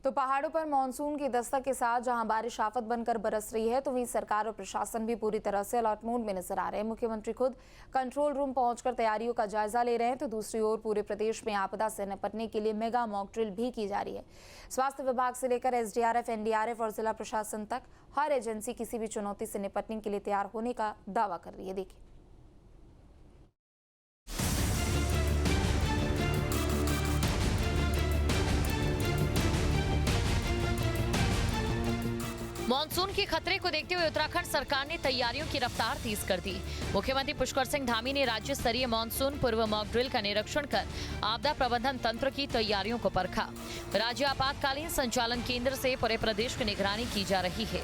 तो पहाड़ों पर मानसून की दस्तक के साथ जहां बारिश आफत बनकर बरस रही है, तो वहीं सरकार और प्रशासन भी पूरी तरह से अलर्ट मोड में नजर आ रहे हैं। मुख्यमंत्री खुद कंट्रोल रूम पहुंचकर तैयारियों का जायजा ले रहे हैं, तो दूसरी ओर पूरे प्रदेश में आपदा से निपटने के लिए मेगा मॉक ड्रिल भी की जा रही है। स्वास्थ्य विभाग से लेकर एसडीआरएफ, एनडीआरएफ और जिला प्रशासन तक हर एजेंसी किसी भी चुनौती से निपटने के लिए तैयार होने का दावा कर रही है। देखिए, मानसून के खतरे को देखते हुए उत्तराखंड सरकार ने तैयारियों की रफ्तार तेज कर दी। मुख्यमंत्री पुष्कर सिंह धामी ने राज्य स्तरीय मानसून पूर्व मॉक ड्रिल का निरीक्षण कर आपदा प्रबंधन तंत्र की तैयारियों को परखा। राज्य आपातकालीन संचालन केंद्र से पूरे प्रदेश की निगरानी की जा रही है।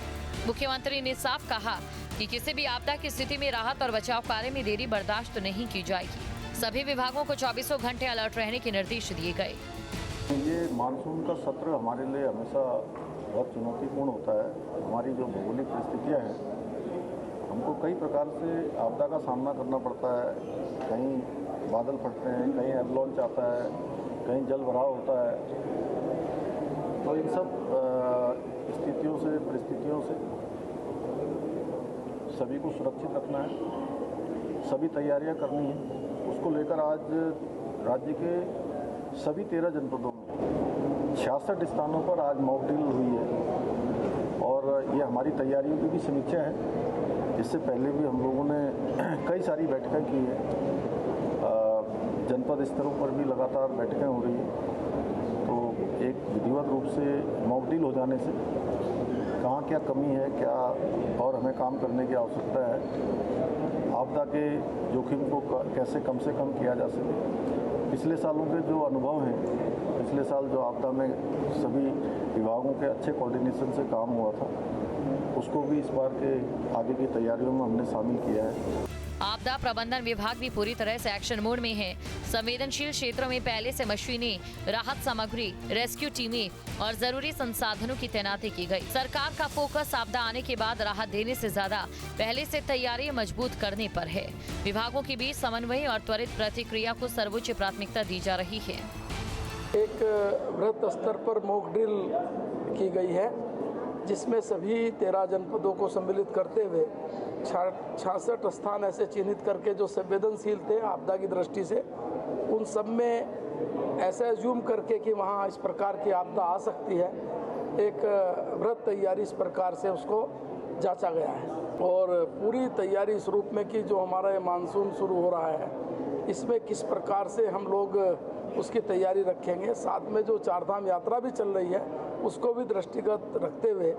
मुख्यमंत्री ने साफ कहा कि किसी भी आपदा की स्थिति में राहत और बचाव कार्य में देरी बर्दाश्त नहीं की जाएगी। सभी विभागों को 24 घंटे अलर्ट रहने के निर्देश दिए गए। ये मानसून का सत्र हमारे लिए हमेशा बहुत चुनौतीपूर्ण होता है। हमारी जो भौगोलिक परिस्थितियाँ हैं, हमको कई प्रकार से आपदा का सामना करना पड़ता है। कहीं बादल फटते हैं, कहीं एवलांच आता है, कहीं जल भराव होता है। तो इन सब स्थितियों से, परिस्थितियों से सभी को सुरक्षित रखना है, सभी तैयारियां करनी है। उसको लेकर आज राज्य के सभी 13 जनपदों में 66 स्थानों पर आज मॉक ड्रिल हुई है और ये हमारी तैयारियों की भी समीक्षा है। इससे पहले भी हम लोगों ने कई सारी बैठकें की हैं। जनपद स्तरों पर भी लगातार बैठकें हो रही हैं। तो एक विधिवत रूप से मॉक ड्रिल हो जाने से कहाँ क्या कमी है, क्या और हमें काम करने की आवश्यकता है, आपदा के जोखिम को कैसे कम से कम किया जा सके। पिछले सालों के जो अनुभव हैं, पिछले साल जो आपदा में सभी विभागों के अच्छे कोऑर्डिनेशन से काम हुआ था, उसको भी इस बार के आगे की तैयारियों में हमने शामिल किया है। आपदा प्रबंधन विभाग भी पूरी तरह से एक्शन मोड में है। संवेदनशील क्षेत्रों में पहले से मशीनें, राहत सामग्री, रेस्क्यू टीमें और जरूरी संसाधनों की तैनाती की गई। सरकार का फोकस आपदा आने के बाद राहत देने से ज्यादा पहले से तैयारी मजबूत करने पर है। विभागों के बीच समन्वय और त्वरित प्रतिक्रिया को सर्वोच्च प्राथमिकता दी जा रही है। एक वृहद स्तर पर मॉक ड्रिल की गई है, जिसमें सभी 13 जनपदों को सम्मिलित करते हुए 66 स्थान ऐसे चिन्हित करके जो संवेदनशील थे आपदा की दृष्टि से, उन सब में ऐसा एज्यूम करके कि वहाँ इस प्रकार की आपदा आ सकती है, एक वृहद तैयारी इस प्रकार से उसको जांचा गया है। और पूरी तैयारी इस रूप में कि जो हमारा ये मानसून शुरू हो रहा है, इसमें किस प्रकार से हम लोग उसकी तैयारी रखेंगे। साथ में जो चारधाम यात्रा भी चल रही है, उसको भी दृष्टिगत रखते हुए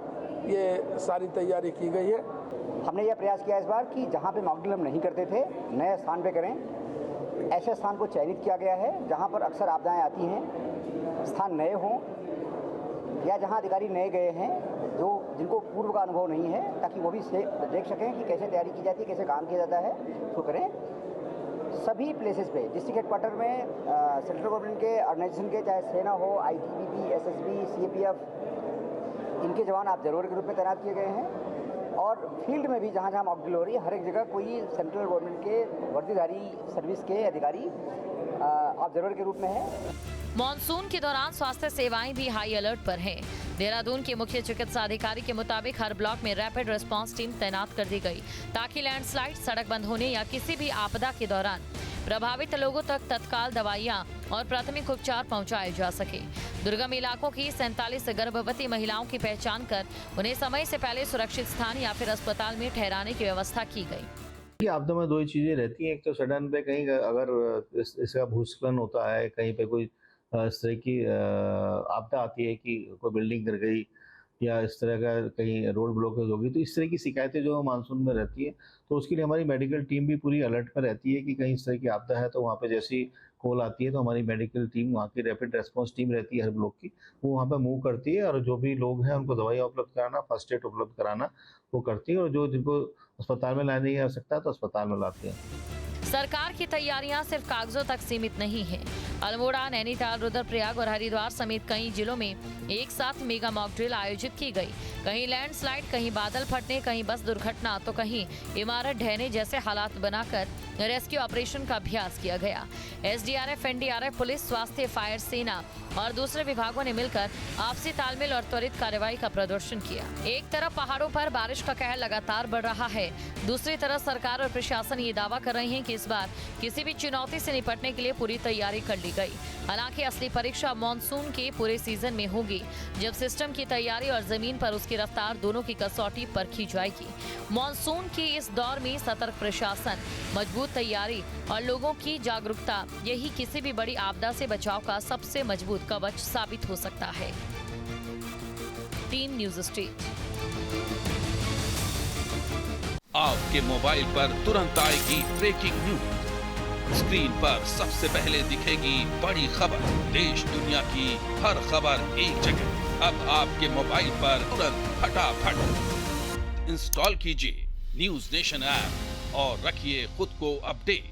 ये सारी तैयारी की गई है। हमने यह प्रयास किया इस बार कि जहाँ पे मॉक ड्रिल हम नहीं करते थे, नए स्थान पे करें। ऐसे स्थान को चयनित किया गया है जहाँ पर अक्सर आपदाएं आती हैं, स्थान नए हों या जहाँ अधिकारी नए गए हैं जो जिनको पूर्व का अनुभव नहीं है, ताकि वो भी देख सकें कि कैसे तैयारी की जाती है, कैसे काम किया जाता है, उसको करें। सभी प्लेसेस पे डिस्ट्रिक्ट हेडक्वार्टर में सेंट्रल गवर्नमेंट के ऑर्गेनाइजेशन के, चाहे सेना हो, आईटीबीपी, एसएसबी, सीएपीएफ, इनके जवान आप जरूर के रूप में तैनात किए गए हैं। और फील्ड में भी जहाँ जहाँ मॉक ड्रिल हो रही है, हर एक जगह कोई सेंट्रल गवर्नमेंट के वर्दीधारी सर्विस के अधिकारी आप जरूर के रूप में है। मॉनसून के दौरान स्वास्थ्य सेवाएं भी हाई अलर्ट पर हैं। देहरादून के मुख्य चिकित्सा अधिकारी के मुताबिक हर ब्लॉक में रैपिड रिस्पांस टीम तैनात कर दी गई, ताकि लैंडस्लाइड, सड़क बंद होने या किसी भी आपदा के दौरान प्रभावित लोगों तक तत्काल दवाइयां और प्राथमिक उपचार पहुंचाए जा सके। दुर्गम इलाकों की 47 गर्भवती महिलाओं की पहचान कर उन्हें समय से पहले सुरक्षित स्थान या फिर अस्पताल में ठहराने की व्यवस्था की गई। आपदा में दो ही चीजें रहती हैं। एक तो सडन पे कहीं अगर इसका भूस्खलन होता है, कहीं पे कोई इस तरह की आपदा आती है कि कोई बिल्डिंग गिर गई या इस तरह का कहीं रोड ब्लॉकेज होगी, तो इस तरह की शिकायतें जो मानसून में रहती है, तो उसके लिए हमारी मेडिकल टीम भी पूरी अलर्ट पर रहती है कि कहीं इस तरह की आपदा है तो वहाँ पे जैसी कॉल आती है तो हमारी मेडिकल टीम, वहाँ की रैपिड रेस्पॉन्स टीम रहती है हर ब्लॉक की, वो वहाँ पे मूव करती है और जो भी लोग हैं उनको दवाइयाँ उपलब्ध कराना, फर्स्ट एड उपलब्ध कराना वो करती है, और जो जिनको अस्पताल में लाने नहीं आ सकता तो अस्पताल में लाते हैं। सरकार की तैयारियां सिर्फ कागजों तक सीमित नहीं है। अल्मोड़ा, नैनीताल, रुद्रप्रयाग और हरिद्वार समेत कई जिलों में एक साथ मेगा मॉक ड्रिल आयोजित की गई। कहीं लैंडस्लाइड, कहीं बादल फटने, कहीं बस दुर्घटना तो कहीं इमारत ढहने जैसे हालात बनाकर रेस्क्यू ऑपरेशन का अभ्यास किया गया। एसडीआरएफ, एनडीआरएफ, पुलिस, स्वास्थ्य, फायर, सेना और दूसरे विभागों ने मिलकर आपसी तालमेल और त्वरित कार्रवाई का प्रदर्शन किया। एक तरफ पहाड़ों पर बारिश का कहर लगातार बढ़ रहा है, दूसरी तरफ सरकार और प्रशासन ये दावा कर रहे हैं कि इस बार किसी भी चुनौती से निपटने के लिए पूरी तैयारी कर ली गई। हालांकि असली परीक्षा मानसून के पूरे सीजन में होगी, जब सिस्टम की तैयारी और जमीन पर उसकी रफ्तार दोनों की कसौटी परखी जाएगी। मानसून के इस दौर में सतर्क प्रशासन, मजबूत तैयारी और लोगों की जागरूकता, यही किसी भी बड़ी आपदा से बचाव का सबसे मजबूत कवच साबित हो सकता है। Team news street. आपके मोबाइल पर तुरंत आएगी ब्रेकिंग न्यूज। स्क्रीन पर सबसे पहले दिखेगी बड़ी खबर। देश दुनिया की हर खबर एक जगह। अब आपके मोबाइल पर तुरंत फटाफट इंस्टॉल कीजिए न्यूज़ नेशन ऐप और रखिए खुद को अपडेट।